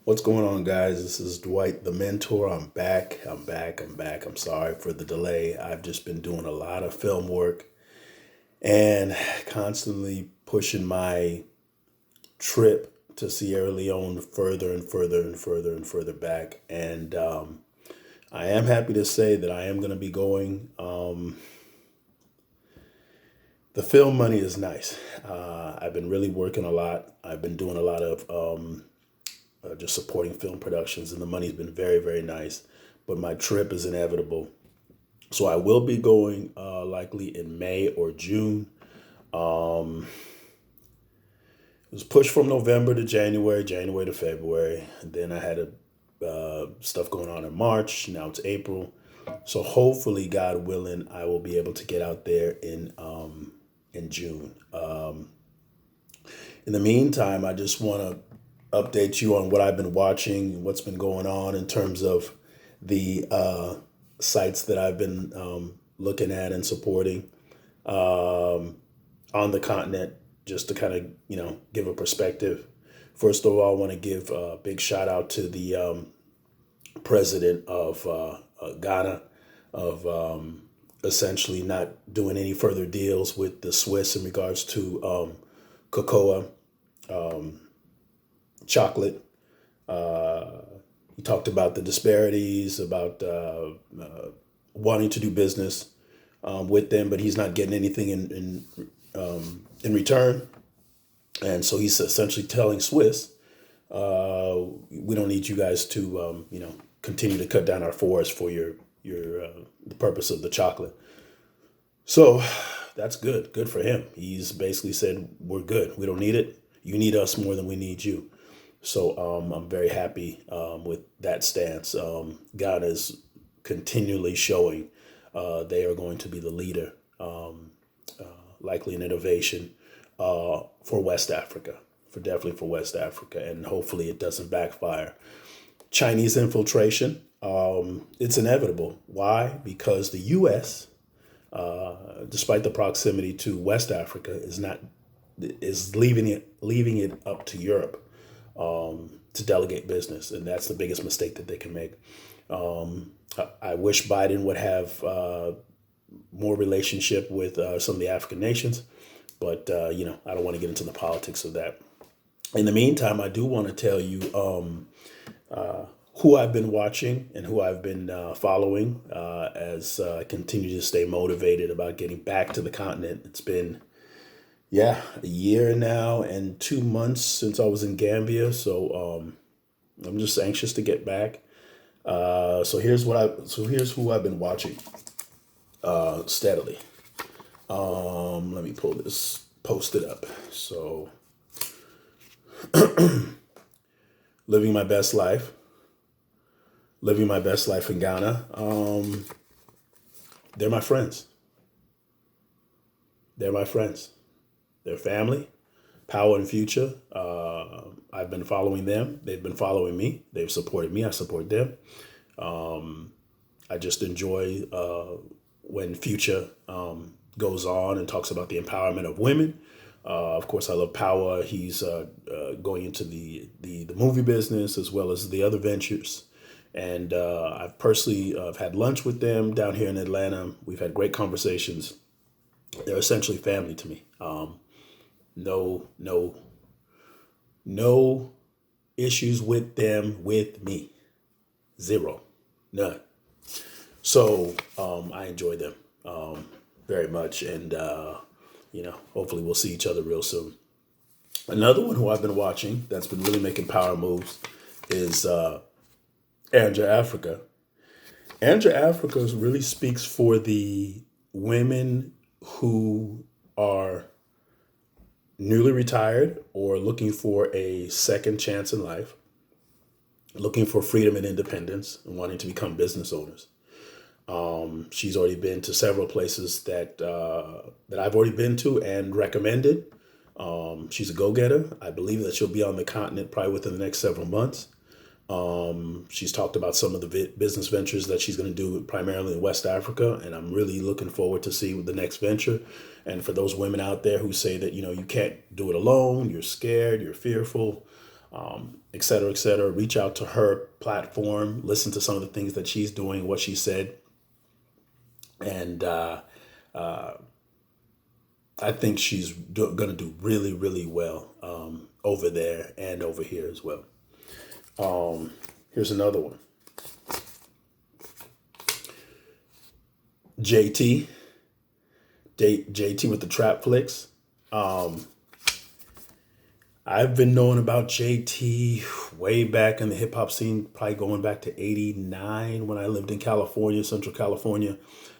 What's going on, guys? This is Dwight, the mentor. I'm back. I'm sorry for the delay. I've just been doing a lot of film work and constantly pushing my trip to Sierra Leone further and further and further and further back. And I am happy to say that I am going to be going. The film money is nice. I've been really working a lot. I've been doing a lot of just supporting film productions, and the money's been very, very nice. But my trip is inevitable, so I will be going likely in May or June. It was pushed from November to January, January to February, and then I had stuff going on in March. Now it's April, so hopefully, God willing, I will be able to get out there in June. In the meantime, I just want to update you on what I've been watching, what's been going on in terms of the sites that I've been looking at and supporting on the continent, just to kind of give a perspective. First of all, I want to give a big shout out to the president of Ghana of essentially not doing any further deals with the Swiss in regards to cocoa, chocolate. Uh, he talked about the disparities, about wanting to do business with them, but he's not getting anything in return. And so he's essentially telling Swiss, we don't need you guys to, continue to cut down our forests for your the purpose of the chocolate. So that's good. Good for him. He's basically said, we're good. We don't need it. You need us more than we need you. So I'm very happy with that stance. Ghana is continually showing they are going to be the leader, likely in innovation for West Africa, for West Africa, and hopefully it doesn't backfire. Chinese infiltration, it's inevitable. Why? Because the U.S., despite the proximity to West Africa, is leaving it up to Europe to delegate business, and that's the biggest mistake that they can make. I wish Biden would have more relationship with some of the African nations, but I don't want to get into the politics of that. In the meantime, I do want to tell you who I've been watching and who I've been following as I continue to stay motivated about getting back to the continent. It's been a year now and 2 months since I was in Gambia, so I'm just anxious to get back. So here's who I've been watching steadily. Let me pull this posted up. So, living my best life, living my best life in Ghana. They're my friends. They're my friends. They're family. Power and Future. I've been following them. They've been following me. They've supported me. I support them. I just enjoy when Future goes on and talks about the empowerment of women. Of course, I love Power. He's going into the movie business as well as the other ventures. And I've personally had lunch with them down here in Atlanta. We've had great conversations. They're essentially family to me. No, no, no issues with them, with me. Zero. None. So I enjoy them very much. And, hopefully we'll see each other real soon. Another one who I've been watching that's been really making power moves is Andra Africa. Andra Africa really speaks for the women who are newly retired or looking for a second chance in life, looking for freedom and independence, and wanting to become business owners. She's already been to several places that I've already been to and recommended. She's a go-getter. I believe that she'll be on the continent probably within the next several months. She's talked about some of the business ventures that she's going to do primarily in West Africa, and I'm really looking forward to see the next venture. And for those women out there who say that you can't do it alone, you're scared, you're fearful, et cetera, et cetera. Reach out to her platform, listen to some of the things that she's doing, what she said. And I think she's going to do really, really well over there and over here as well. Here's another one. JT with the Trap Flicks. I've been knowing about JT way back in the hip hop scene, probably going back to '89 when I lived in California, Central California.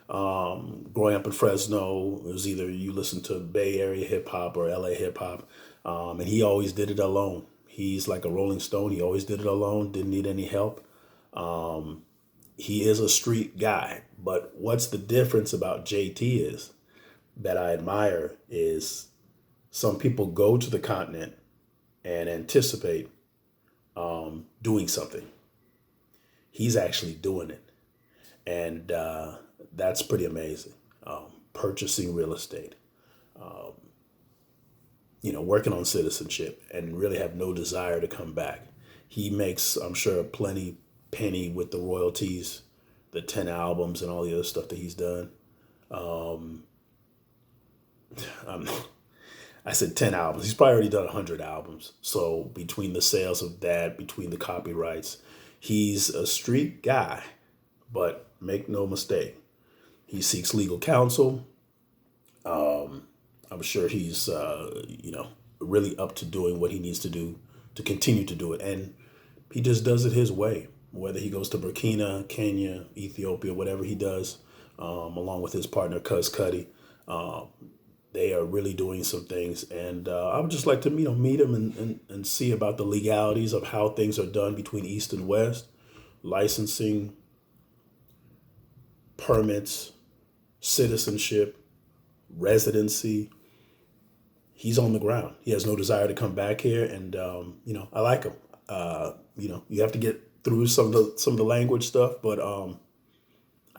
Growing up in Fresno, it was either you listen to Bay Area hip hop or LA hip hop, and he always did it alone. He's like a Rolling Stone. He always did it alone, didn't need any help. He is a street guy, but what's the difference about JT is that I admire is some people go to the continent and anticipate doing something. He's actually doing it. And that's pretty amazing. Purchasing real estate, working on citizenship and really have no desire to come back. He makes, I'm sure, a plenty penny with the royalties, the 10 albums and all the other stuff that he's done. I said 10 albums. He's probably already done 100 albums. So between the sales of that, between the copyrights, he's a street guy. But make no mistake, he seeks legal counsel. I'm sure he's, really up to doing what he needs to do to continue to do it. And he just does it his way, whether he goes to Burkina, Kenya, Ethiopia, whatever he does, along with his partner, Cuz Cuddy. They are really doing some things. And I would just like to, meet him and see about the legalities of how things are done between East and West, licensing, permits, citizenship, residency. He's on the ground. He has no desire to come back here, and I like him. You have to get through some of the language stuff, but I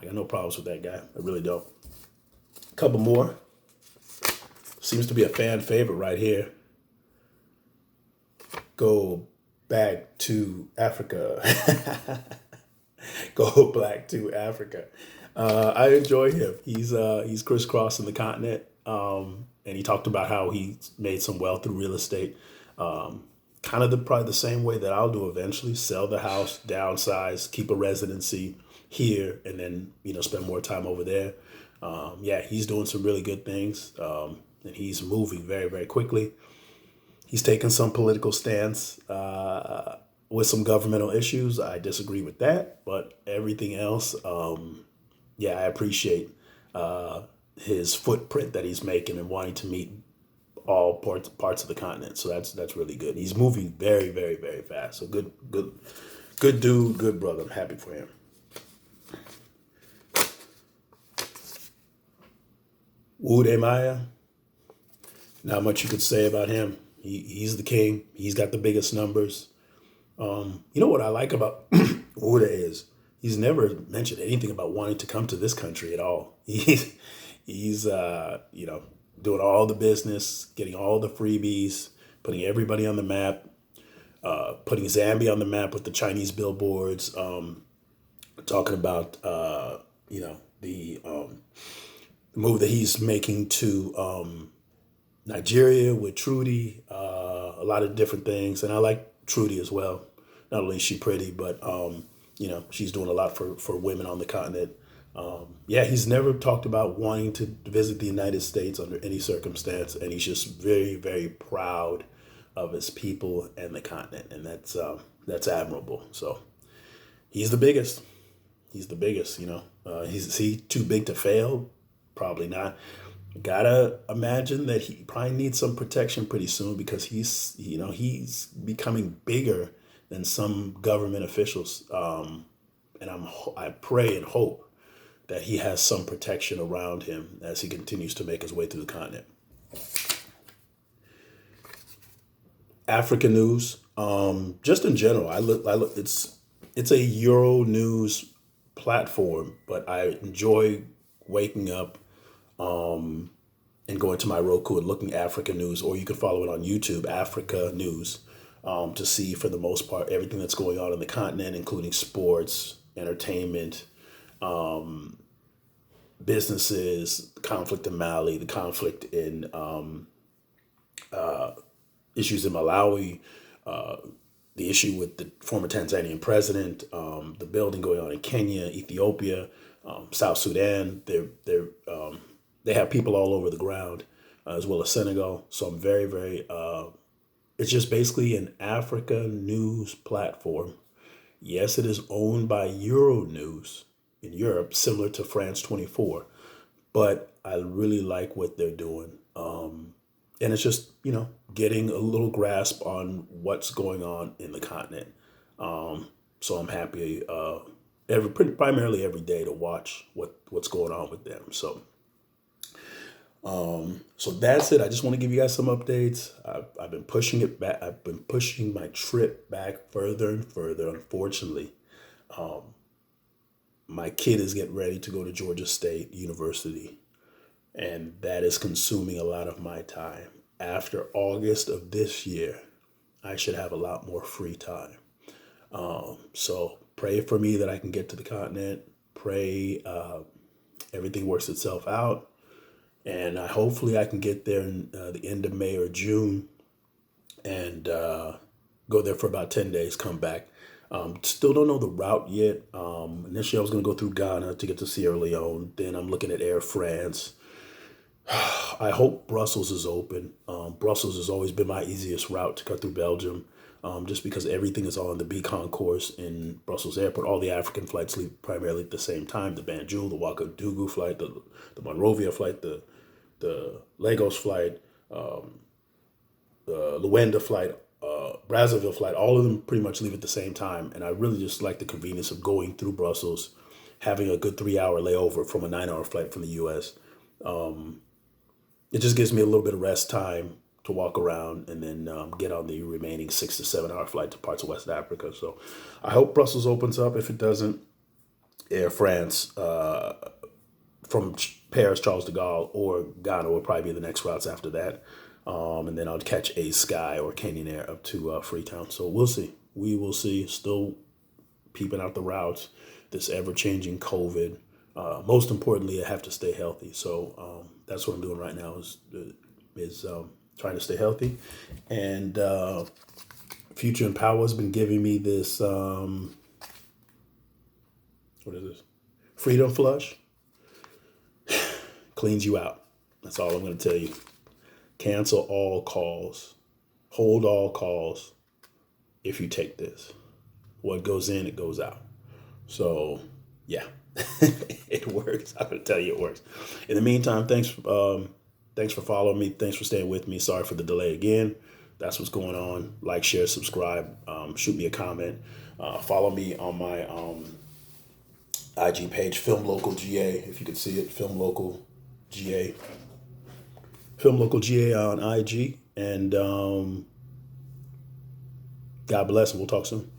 got no problems with that guy. I really don't. A couple more. Seems to be a fan favorite right here. Go back to Africa. Go back to Africa. I enjoy him. He's crisscrossing the continent, and he talked about how he made some wealth through real estate. Kind of probably the same way that I'll do eventually: sell the house, downsize, keep a residency here, and then spend more time over there. He's doing some really good things, and he's moving very, very quickly. He's taken some political stance with some governmental issues. I disagree with that, but everything else, I appreciate his footprint that he's making and wanting to meet all parts of the continent. So that's really good. He's moving very, very, very fast. So good dude, good brother. I'm happy for him. Wode Maya, not much you could say about him. He's the king. He's got the biggest numbers. What I like about Wode is he's never mentioned anything about wanting to come to this country at all. He's doing all the business, getting all the freebies, putting everybody on the map, putting Zambia on the map with the Chinese billboards, talking about, the move that he's making to Nigeria with Trudy, a lot of different things. And I like Trudy as well. Not only is she pretty, but, she's doing a lot for women on the continent. He's never talked about wanting to visit the United States under any circumstance. And he's just very, very proud of his people and the continent. And that's admirable. So he's the biggest. He's the biggest, is he too big to fail? Probably not. Gotta imagine that he probably needs some protection pretty soon because he's becoming bigger than some government officials. And I pray and hope that he has some protection around him as he continues to make his way through the continent. Africa news, just in general, I look. It's a Euro news platform, but I enjoy waking up and going to my Roku and looking Africa news, or you can follow it on YouTube, Africa News. to see, for the most part, everything that's going on in the continent, including sports, entertainment, businesses, the conflict in Mali, the conflict in issues in Malawi, the issue with the former Tanzanian president, the building going on in Kenya, Ethiopia, South Sudan. They have people all over the ground, as well as Senegal. So I'm very, very. It's just basically an Africa news platform. Yes, it is owned by Euronews in Europe, similar to France 24, but I really like what they're doing. And it's just, getting a little grasp on what's going on in the continent. So I'm happy primarily every day to watch what's going on with them. So that's it. I just want to give you guys some updates. I've been pushing it back. I've been pushing my trip back further and further. Unfortunately, my kid is getting ready to go to Georgia State University, and that is consuming a lot of my time. After August of this year, I should have a lot more free time. So pray for me that I can get to the continent. Pray everything works itself out. And hopefully I can get there in the end of May or June and go there for about 10 days, come back. Still don't know the route yet. Initially, I was going to go through Ghana to get to Sierra Leone. Then I'm looking at Air France. I hope Brussels is open. Brussels has always been my easiest route to cut through Belgium, just because everything is on the B concourse in Brussels Airport. All the African flights leave primarily at the same time. The Banjul, the Ouagadougou flight, the Monrovia flight, the Lagos flight, the Luanda flight, Brazzaville flight, all of them pretty much leave at the same time. And I really just like the convenience of going through Brussels, having a good 3-hour layover from a 9-hour flight from the US. It just gives me a little bit of rest time to walk around and then get on the remaining 6 to 7-hour flight to parts of West Africa. So I hope Brussels opens up. If it doesn't, Air France from Paris, Charles de Gaulle, or Ghana will probably be the next routes after that. And then I'll catch a Sky or Canadian Air up to Freetown. So we'll see. We will see. Still peeping out the routes. This ever-changing COVID. Most importantly, I have to stay healthy. So that's what I'm doing right now is trying to stay healthy. And Future and Power has been giving me this, what is this? Freedom Flush. Cleans you out. That's all I'm going to tell you. Cancel all calls. Hold all calls if you take this. What goes in, it goes out. So, yeah. It works. I'm going to tell you it works. In the meantime, thanks for following me. Thanks for staying with me. Sorry for the delay again. That's what's going on. Like, share, subscribe. Shoot me a comment. Follow me on my IG page, Film Local GA. If you can see it, Film Local GA. Film Local GA on IG. And God bless, and we'll talk soon.